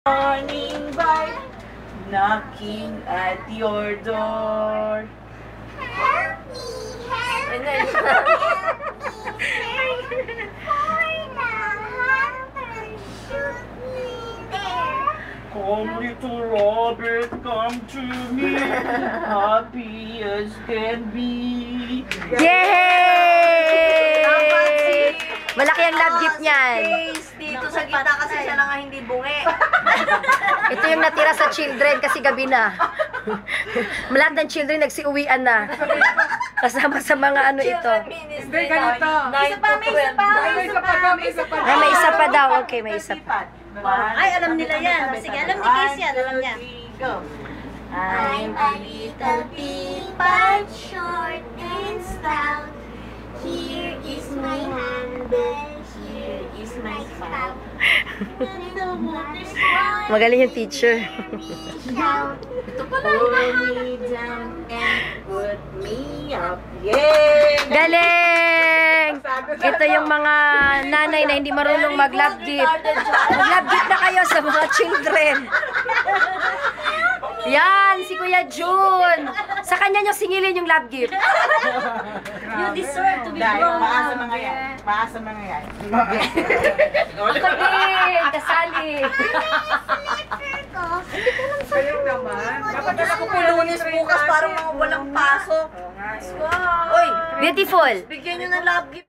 Morning by knocking at your door. Help me, help me, Come, little Robert, come to me, happy as can be. Yay! Malaki ang love gift niyan. Dito sa gitna kasi siya lang ang hindi bungi. Ito yung natira sa children kasi gabi na. Lahat ng children nagsiuwian na. Kasama sa mga ano ito. Hindi, ganito. Isa pa, may isa pa. May isa pa daw, may isa pa daw. May isa pa daw. Okay, may isa pa. Ay, alam nila yan. Sige, alam ni Casey yan. Alam niya. I'm a little bit but short and stout. Here is my handle, here is my spout. Magaling yung teacher. Pull me down and put me up. Yay! Galing! Ito yung mga nanay na hindi marunong mag-love gift. Mag-love gift na kayo sa mga children. Yan, si Kuya Jun. Sa kanya nyo singilin yung love gift. You deserve to be Dahil grown maasa up. mga yan. Maasa mga yan. Ako din, kasali. Kayo naman. Dapat Ako po lunes bukas parang mga walang pasok. Oo nga, eh. Uy, Beautiful. bigyan nyo ng love gift.